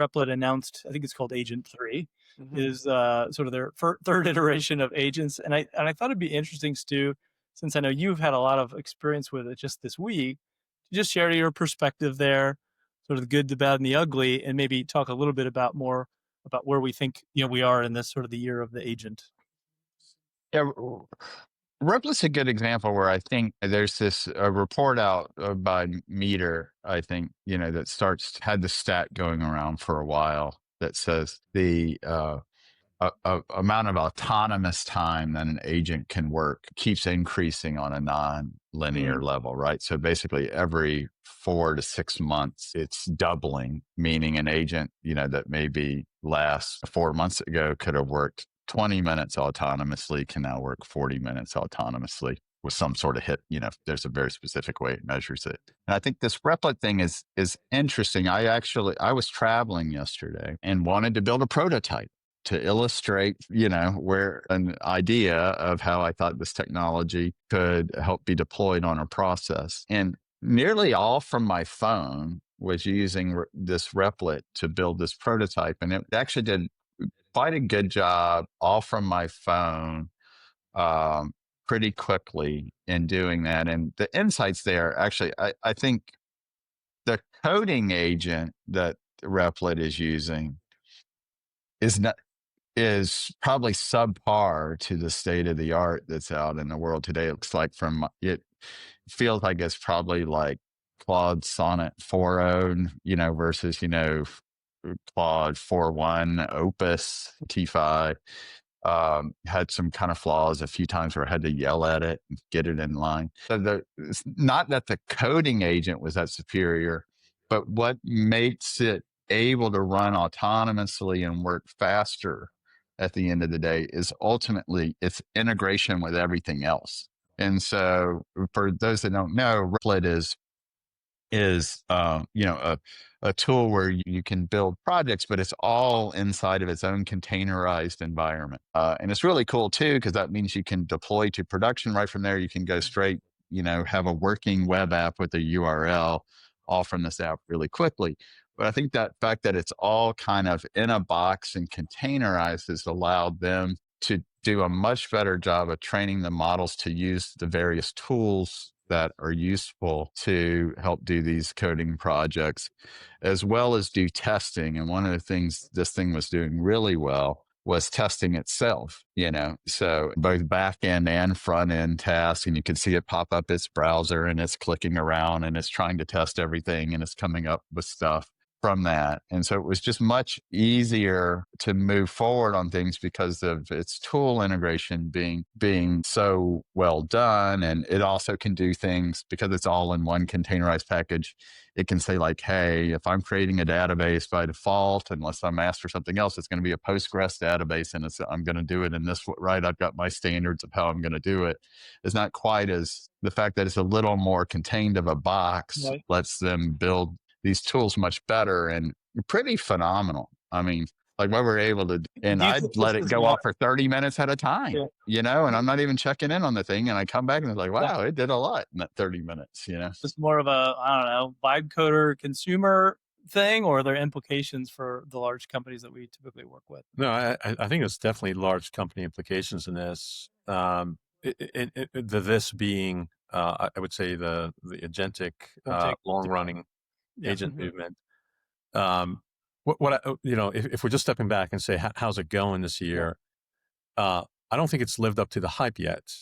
Replit announced, I think it's called Agent 3, Mhm. is sort of their third iteration of agents. And I thought it'd be interesting, Stu, since I know you've had a lot of experience with it just this week, to just share your perspective there, sort of the good, the bad, and the ugly, and maybe talk a little bit about more about where we think we are in this sort of the year of the agent. Yeah, Replit's a good example where I think there's this report out by METR, I think, that had the stat going around for a while that says the amount of autonomous time that an agent can work keeps increasing on a non-linear Mm, level, right? So basically every 4 to 6 months, it's doubling, meaning an agent, that maybe last 4 months ago could have worked 20 minutes autonomously can now work 40 minutes autonomously with some sort of hit. There's a very specific way it measures it. And I think this Replit thing is interesting. I was traveling yesterday and wanted to build a prototype to illustrate, where an idea of how I thought this technology could help be deployed on a process. And nearly all from my phone was using this Replit to build this prototype. And it actually did quite a good job all from my phone pretty quickly in doing that. And the insights there, actually, I think the coding agent that Replit is using is not is probably subpar to the state of the art that's out in the world today. It looks like it feels like it's probably like Claude Sonnet 4.0, versus, Claude 4.1 Opus T5. Had some kind of flaws a few times where I had to yell at it and get it in line. So it's not that the coding agent was that superior, but what makes it able to run autonomously and work faster at the end of the day is ultimately its integration with everything else. And so for those that don't know, Replit is a tool where you can build projects, but it's all inside of its own containerized environment. And it's really cool too, because that means you can deploy to production right from there. You can go straight, have a working web app with a URL all from this app really quickly. But I think that fact that it's all kind of in a box and containerized has allowed them to do a much better job of training the models to use the various tools that are useful to help do these coding projects, as well as do testing. And one of the things this thing was doing really well was testing itself, so both back end and front end tasks. And you can see it pop up its browser and it's clicking around and it's trying to test everything and it's coming up with stuff from that. And so it was just much easier to move forward on things because of its tool integration being so well done. And it also can do things because it's all in one containerized package. It can say like, hey, if I'm creating a database by default, unless I'm asked for something else, it's going to be a Postgres database and I'm going to do it in this way, right? I've got my standards of how I'm going to do it. It's not quite as the fact that it's a little more contained of a box right. lets them build these tools much better and pretty phenomenal. I mean, like what we're able to, and Do you I'd think this let it is go more? off for 30 minutes at a time, Yeah. and I'm not even checking in on the thing. And I come back and it's like, Yeah. wow, it did a lot in that 30 minutes. Just more of a, I don't know, vibe coder consumer thing, or are there implications for the large companies that we typically work with? No, I think there's definitely large company implications in this. This being, I would say the agentic, Don't take long running Yeah. agent movement. Um, if we're just stepping back and say, how's it going this year? I don't think it's lived up to the hype yet,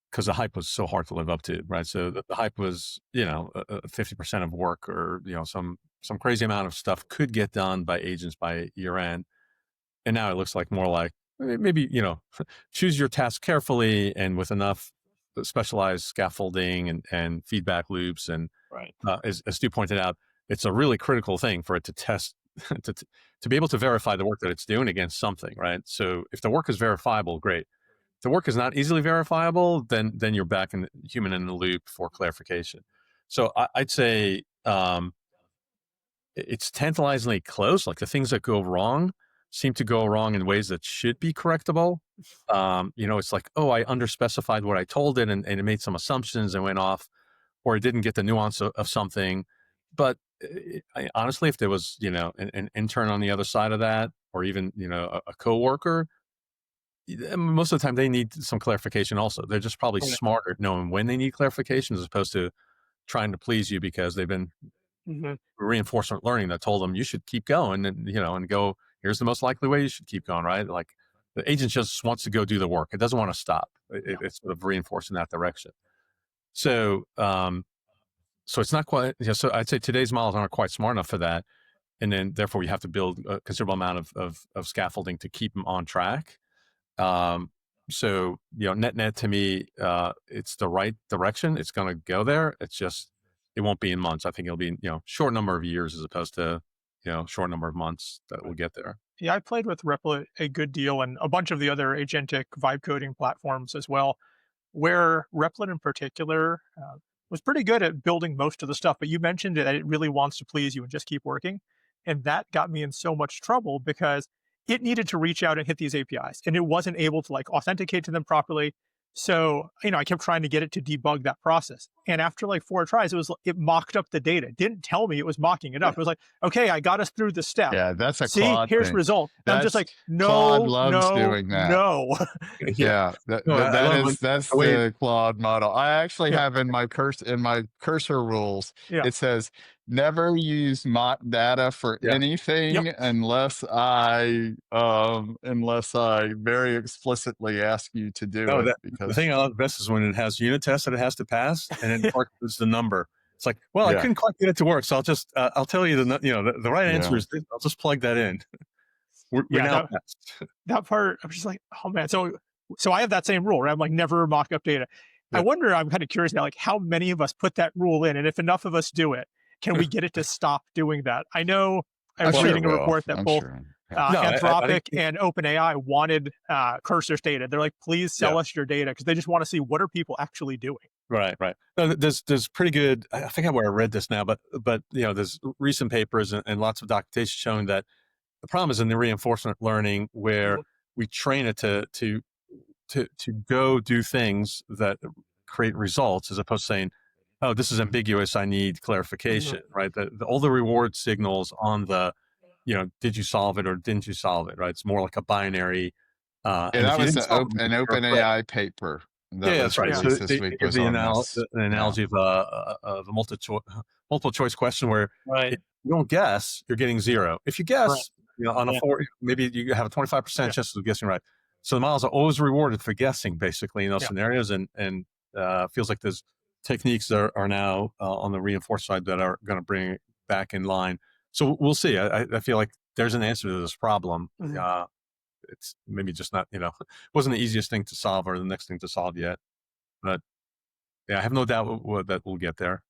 because the hype was so hard to live up to, right? So the hype was, 50% of work, or, some crazy amount of stuff could get done by agents by year end. And now it looks like more like maybe, choose your task carefully and with enough specialized scaffolding and feedback loops. And Right. as Stu pointed out, it's a really critical thing for it to test, to be able to verify the work that it's doing against something, right? So if the work is verifiable, great. If the work is not easily verifiable, then you're back in human in the loop for clarification. So I'd say it's tantalizingly close. Like the things that go wrong seem to go wrong in ways that should be correctable. It's like, oh, I underspecified what I told it and it made some assumptions and went off, or it didn't get the nuance of something. But honestly, if there was, an intern on the other side of that, or even, a coworker, most of the time they need some clarification also. They're just probably Right. smarter at knowing when they need clarification as opposed to trying to please you because they've been Mhm. reinforcement learning that told them you should keep going and, and go, here's the most likely way you should keep going, right? Like the agent just wants to go do the work. It doesn't want to stop. Yeah. It's sort of reinforcing that direction. So, so it's not quite, so I'd say today's models aren't quite smart enough for that. And then therefore you have to build a considerable amount of scaffolding to keep them on track. Um, so, net to me, it's the right direction. It's going to go there. It's just, it won't be in months. I think it'll be, short number of years as opposed to, short number of months that we'll get there. Yeah, I played with Replit a good deal and a bunch of the other agentic vibe coding platforms as well, where Replit in particular was pretty good at building most of the stuff. But you mentioned that it really wants to please you and just keep working. And that got me in so much trouble because it needed to reach out and hit these APIs and it wasn't able to like authenticate to them properly. So, I kept trying to get it to debug that process. And after like 4 tries, it mocked up the data. It didn't tell me it was mocking it up. It was like, okay, I got us through the step. Yeah, that's a See, Claude here's thing. result. And I'm just That's like, Claude no, loves no, doing that. no. Yeah. Yeah, No, I love when, that's oh, wait, the Claude model. I actually Yeah, have in my cursor rules, yeah, it says never use mock data for yeah. yep, anything unless I very explicitly ask you to do No, it the because thing I love best is when it has unit tests that it has to pass, and then yeah, it's the number. It's like, well, I yeah, couldn't quite get it to work, so I'll just I'll tell you the right answer yeah. is this. I'll just plug that in. We're yeah. now That past. that part, I'm just like, oh man. So I have that same rule, right? I'm like, never mock up data. I Yeah. wonder. I'm kind of curious now, like how many of us put that rule in, and if enough of us do it, can we get it to stop doing that? I know I I'm was sure Well, it reading a will. report that I'm both sure. Yeah. no, I Anthropic think and OpenAI wanted cursor data. They're like, please yeah. sell us your data because they just want to see what are people actually doing. Right, right. No, there's pretty good. I forget where I read this now, but there's recent papers and lots of documentation showing that the problem is in the reinforcement learning where Mhm. we train it to go do things that create results as opposed to saying, oh, this is ambiguous. I need Mhm. clarification. Right. All the reward signals on the did you solve it or didn't you solve it? Right. It's more like a binary. Yeah, And if that you was didn't solve it, an you're correct. OpenAI paper Yeah, that yeah, that's was right. Yeah, So released this they week give was on this. an Yeah. analogy of a multiple choice question where Right. if you don't guess, you're getting zero. If you Right. guess, on a Yeah. four, maybe you have a 25% yeah, chance of guessing right. So the models are always rewarded for guessing, basically, in those yeah. scenarios, and feels like there's techniques that are now on the reinforced side that are going to bring it back in line. So we'll see. I feel like there's an answer to this problem. Mhm. It's maybe just not, wasn't the easiest thing to solve or the next thing to solve yet. But yeah, I have no doubt that we'll get there.